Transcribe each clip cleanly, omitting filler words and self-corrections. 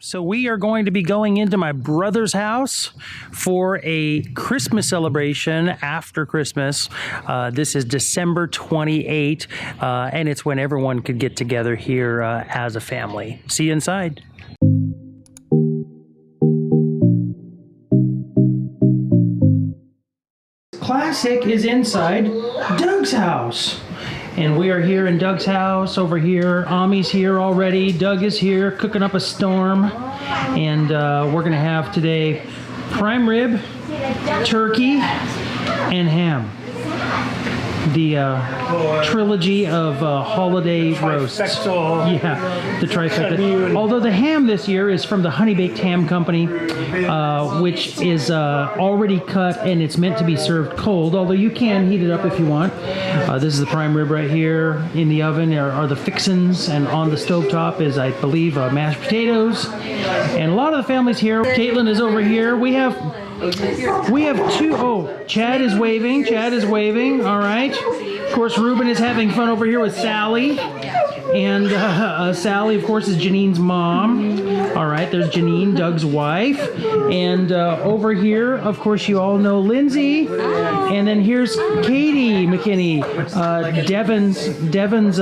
So we are going to be going into my brother's house for a Christmas celebration after Christmas. This is December 28th, and it's when everyone could get together here as a family. See you inside. Classic is inside Doug's house. And we are here in Doug's house over here. Ami's here already. Doug is here cooking up a storm. And we're going to have today prime rib, turkey, and ham. The trilogy of holiday roasts. Yeah, the trifecta. Although the ham this year is from the Honey Baked Ham Company, which is already cut and it's meant to be served cold, although you can heat it up if you want. This is the prime rib right here. In the oven are the fixins, and on the stovetop is, I believe, mashed potatoes. And a lot of the family's here. Caitlin is over here. We have two. Oh, Chad is waving. Chad is waving. All right. Of course, Ruben is having fun over here with Sally. And Sally, of course, is Janine's mom. All right, there's Janine, Doug's wife. And over here, of course, you all know Lindsay. And then here's Katie McKinney, Devin's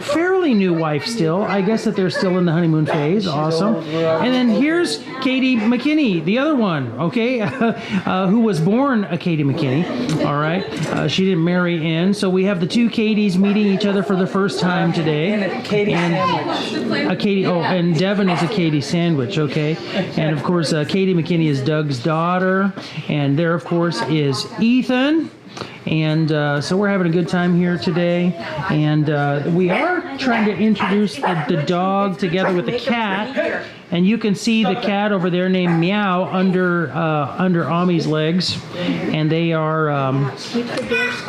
fairly new wife still. I guess that they're still in the honeymoon phase. Awesome. And then here's Katie McKinney, the other one, okay, who was born a Katie McKinney. All right. She didn't marry in. So we have the two Katies meeting each other for the first time today. And a Katie sandwich. A Katie, oh, and Devin is a Katie sandwich, okay. And of course, Katie McKinney is Doug's daughter. And there, of course, is Ethan. And so we're having a good time here today. And we are trying to introduce the dog together with the cat. And you can see the cat over there named Meow under Ami's legs. And they are,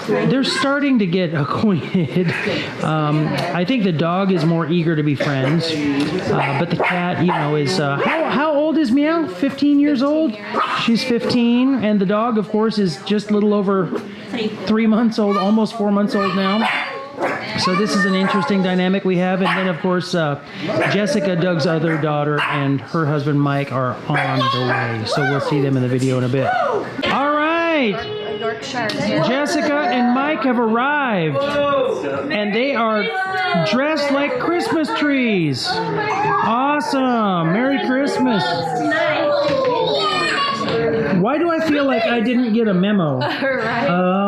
they're starting to get acquainted. I think the dog is more eager to be friends. But the cat, you know, is, how old is Meow? 15 years old? She's 15. And the dog, of course, is just a little over 3 months old, almost 4 months old now. So this is an interesting dynamic we have. And then, of course, Jessica, Doug's other daughter, and her husband, Mike, are on the way. So we'll see them in the video in a bit. All right. Jessica and Mike have arrived. And they are dressed like Christmas trees. Awesome. Merry Christmas. Why do I feel like I didn't get a memo?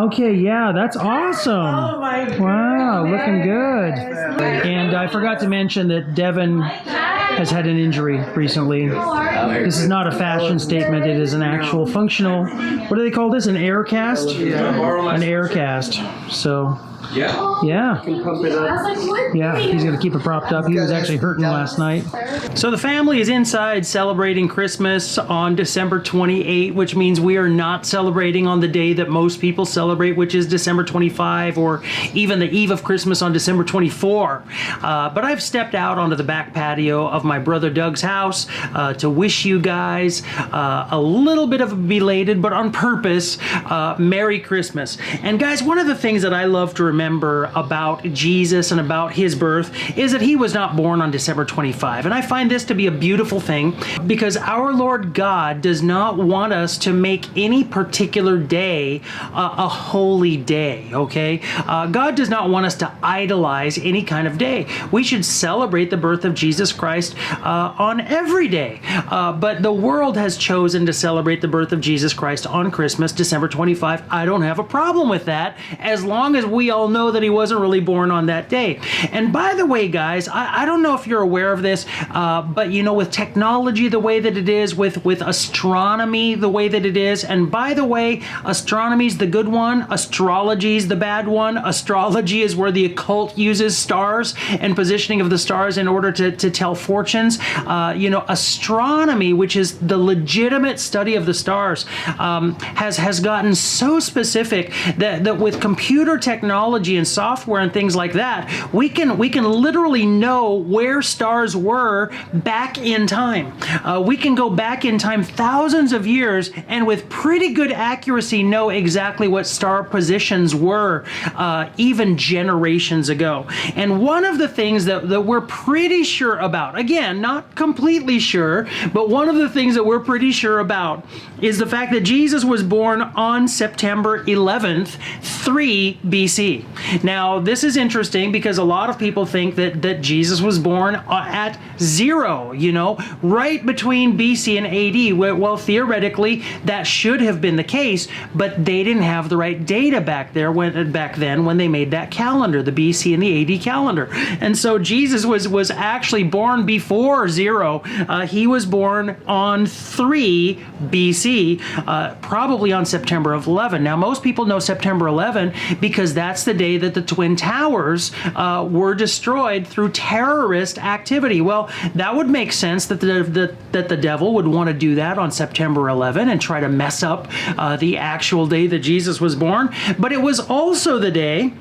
Okay, yeah, that's awesome. Oh my God. Wow, looking good. And I forgot to mention that Devin has had an injury recently. This is not a fashion statement. It is an actual functional, what do they call this? An air cast? An air cast. So... Yeah. Yeah, he's going to keep it propped up. He was actually hurting last night. So the family is inside celebrating Christmas on December 28, which means we are not celebrating on the day that most people celebrate, which is December 25, or even the eve of Christmas on December 24. But I've stepped out onto the back patio of my brother Doug's house to wish you guys a little bit of a belated, but on purpose, Merry Christmas. And guys, one of the things that I love to remember about Jesus and about his birth is that he was not born on December 25. And I find this to be a beautiful thing because our Lord God does not want us to make any particular day a holy day, okay? God does not want us to idolize any kind of day. We should celebrate the birth of Jesus Christ on every day. But the world has chosen to celebrate the birth of Jesus Christ on Christmas, December 25. I don't have a problem with that as long as we all know that he wasn't really born on that day. And by the way, guys, I don't know if you're aware of this, but you know, with technology the way that it is, with astronomy the way that it is, and by the way, astronomy's the good one, astrology's the bad one. Astrology is where the occult uses stars and positioning of the stars in order to tell fortunes. You know, astronomy, which is the legitimate study of the stars, has gotten so specific that with computer technology, technology and software and things like that, we can literally know where stars were back in time. We can go back in time thousands of years and with pretty good accuracy know exactly what star positions were even generations ago. And one of the things that we're pretty sure about, again, not completely sure, but one of the things that we're pretty sure about is the fact that Jesus was born on September 11th, 3 BC. Now, this is interesting because a lot of people think that Jesus was born at 0, right between BC and AD. Well, theoretically, that should have been the case, but they didn't have the right data back then when they made that calendar, the BC and the AD calendar. And so Jesus was actually born before 0. He was born on 3 BC, probably on September 11. Now, most people know September 11 because that's the day that the Twin Towers were destroyed through terrorist activity. Well, that would make sense that the devil would want to do that on September 11 and try to mess up the actual day that Jesus was born. But it was also the day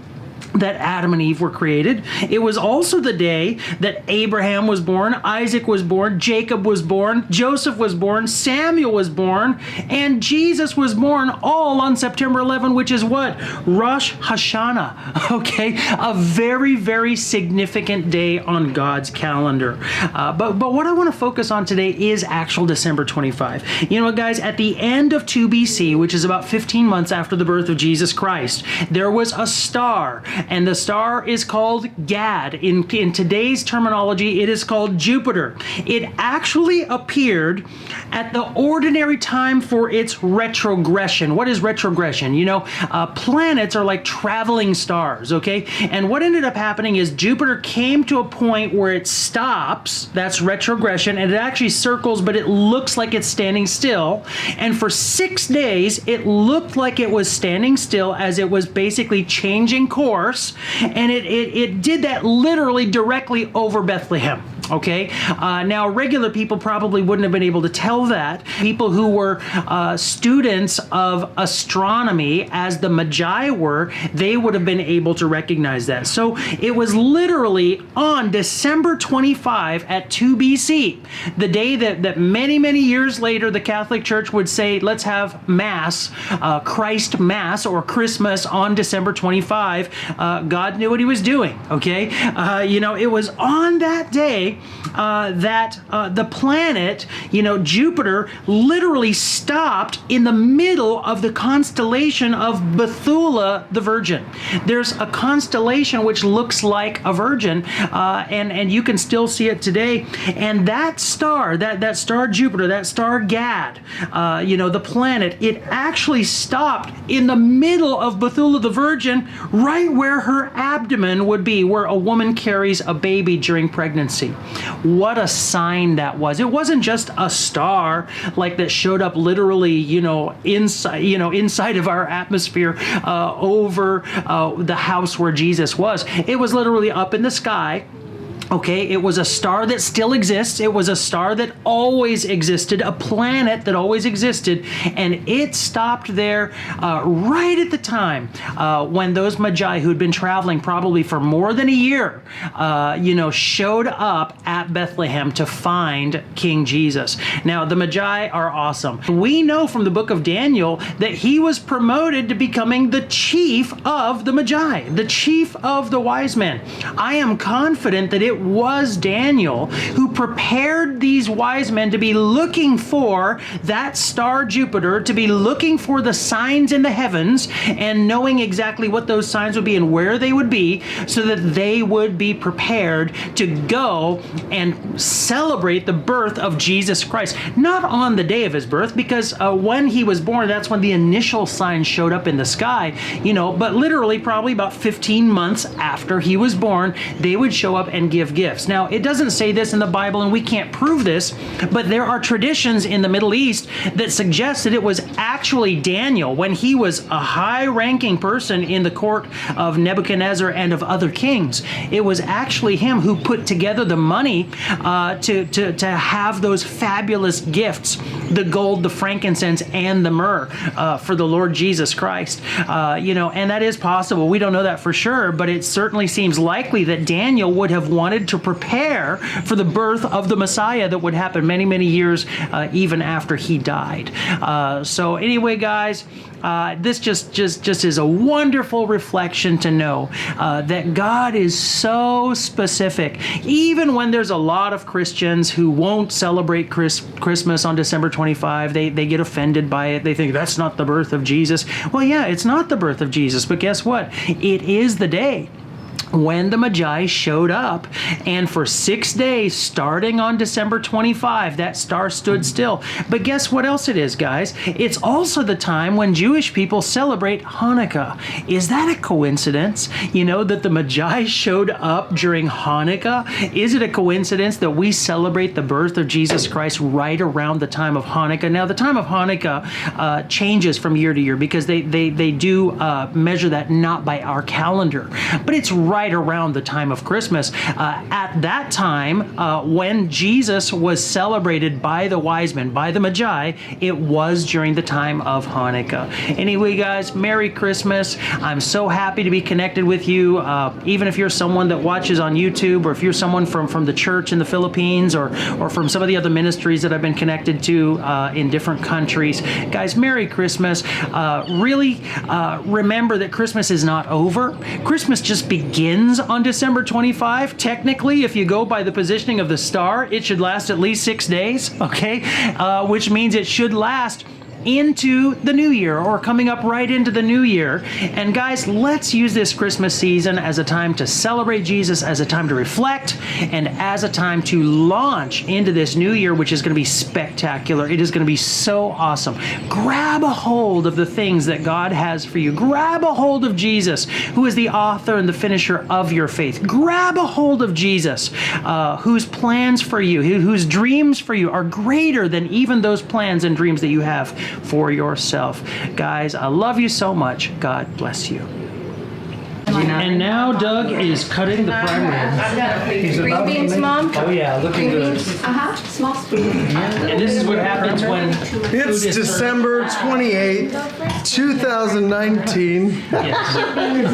that Adam and Eve were created. It was also the day that Abraham was born, Isaac was born, Jacob was born, Joseph was born, Samuel was born, and Jesus was born all on September 11, which is what? Rosh Hashanah, okay? A very, very significant day on God's calendar. But what I want to focus on today is actual December 25. You know what, guys? At the end of 2 BC, which is about 15 months after the birth of Jesus Christ, there was a star, and the star is called Gad. In today's terminology, it is called Jupiter. It actually appeared at the ordinary time for its retrogression. What is retrogression? Planets are like traveling stars, okay? And what ended up happening is Jupiter came to a point where it stops. That's retrogression, and it actually circles, but it looks like it's standing still. And for 6 days, it looked like it was standing still as it was basically changing course. And it did that literally directly over Bethlehem. Okay, now regular people probably wouldn't have been able to tell that. People who were students of astronomy, as the Magi were, they would have been able to recognize that. So it was literally on December 25 at 2 BC, the day that many, many years later the Catholic Church would say, let's have Mass, Christ Mass or Christmas on December 25. God knew what he was doing, okay? It was on that day that the planet, Jupiter, literally stopped in the middle of the constellation of Bethula the Virgin. There's a constellation which looks like a virgin, and you can still see it today. And that star, that star Jupiter, that star Gad, the planet, it actually stopped in the middle of Bethula the Virgin, right where her abdomen would be, where a woman carries a baby during pregnancy. What a sign that was. It wasn't just a star like that showed up literally, inside of our atmosphere over the house where Jesus was. It was literally up in the sky. Okay, it was a star that still exists. It was a star that always existed, a planet that always existed, and it stopped there right at the time when those Magi who'd been traveling probably for more than a year, showed up at Bethlehem to find King Jesus. Now, the Magi are awesome. We know from the book of Daniel that he was promoted to becoming the chief of the Magi, the chief of the wise men. I am confident that it was Daniel who prepared these wise men to be looking for that star Jupiter, to be looking for the signs in the heavens and knowing exactly what those signs would be and where they would be, so that they would be prepared to go and celebrate the birth of Jesus Christ. Not on the day of his birth, because when he was born, that's when the initial signs showed up in the sky, but literally probably about 15 months after he was born, they would show up and give gifts. Now, it doesn't say this in the Bible, and we can't prove this, but there are traditions in the Middle East that suggest that it was actually Daniel, when he was a high-ranking person in the court of Nebuchadnezzar and of other kings. It was actually him who put together the money to have those fabulous gifts the gold, the frankincense, and the myrrh for the Lord Jesus Christ. And that is possible. We don't know that for sure, but it certainly seems likely that Daniel would have wanted to prepare for the birth of the Messiah that would happen many, many years even after he died. So anyway, guys, this just is a wonderful reflection to know that God is so specific. Even when there's a lot of Christians who won't celebrate Christmas on December 25, they get offended by it. They think that's not the birth of Jesus. Well, yeah, it's not the birth of Jesus, but guess what? It is the day when the Magi showed up, and for 6 days, starting on December 25, that star stood still. But guess what else it is, guys? It's also the time when Jewish people celebrate Hanukkah. Is that a coincidence, that the Magi showed up during Hanukkah? Is it a coincidence that we celebrate the birth of Jesus Christ right around the time of Hanukkah? Now, the time of Hanukkah changes from year to year because they do measure that not by our calendar, but it's right around the time of Christmas. At that time, when Jesus was celebrated by the wise men, by the Magi, it was during the time of Hanukkah. Anyway, guys, Merry Christmas. I'm so happy to be connected with you, even if you're someone that watches on YouTube, or if you're someone from the church in the Philippines, or from some of the other ministries that I've been connected to in different countries. Guys, Merry Christmas. Really remember that Christmas is not over. Christmas just begins on December 25. Technically, if you go by the positioning of the star, it should last at least 6 days, okay? Which means it should last into the new year, or coming up right into the new year. And guys, let's use this Christmas season as a time to celebrate Jesus, as a time to reflect, and as a time to launch into this new year, which is going to be spectacular. It is going to be so awesome. Grab a hold of the things that God has for you. Grab a hold of Jesus, who is the author and the finisher of your faith. Grab a hold of Jesus, whose plans for you, whose dreams for you are greater than even those plans and dreams that you have for yourself. Guys, I love you so much. God bless you. And now Doug is cutting the prime rib. Green beans, Mom? Oh yeah, looking good. Small spoon. And this is what happens when It's December 28th, 2019. Yes. My name is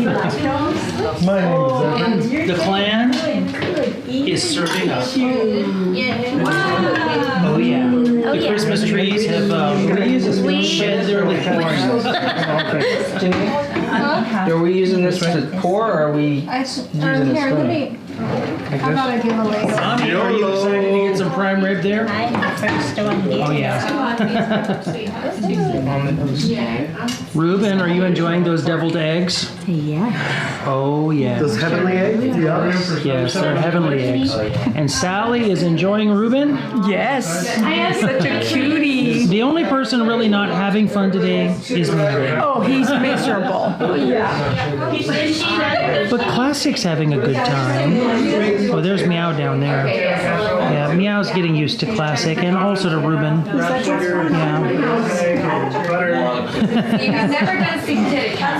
Evan. The clan is serving up. Oh yeah. The Christmas trees have shed their liqueurs. Are we using this to pour, or are we using this spoon? How about I give a later? Mommy, are you excited to get some prime rib there? I'm the first one here. Oh yeah. Reuben, are you enjoying those deviled eggs? Yeah. Oh yeah. Those heavenly eggs? Yes, they're heavenly eggs. And Sally is enjoying Reuben? Yes. Such a cutie. The only person really not having fun today is Mary. Oh, he's miserable. But Classic's having a good time. Oh, there's Meow down there. Yeah, Meow's getting used to Classic, and also to Reuben. Yeah.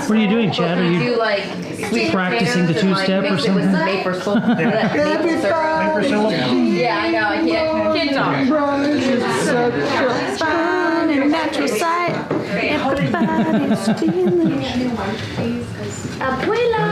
What are you doing, Chad? Are you practicing the two-step or something? Yeah, I know. I can't talk. Fun and natural sight. Everybody's feeling. Abuela.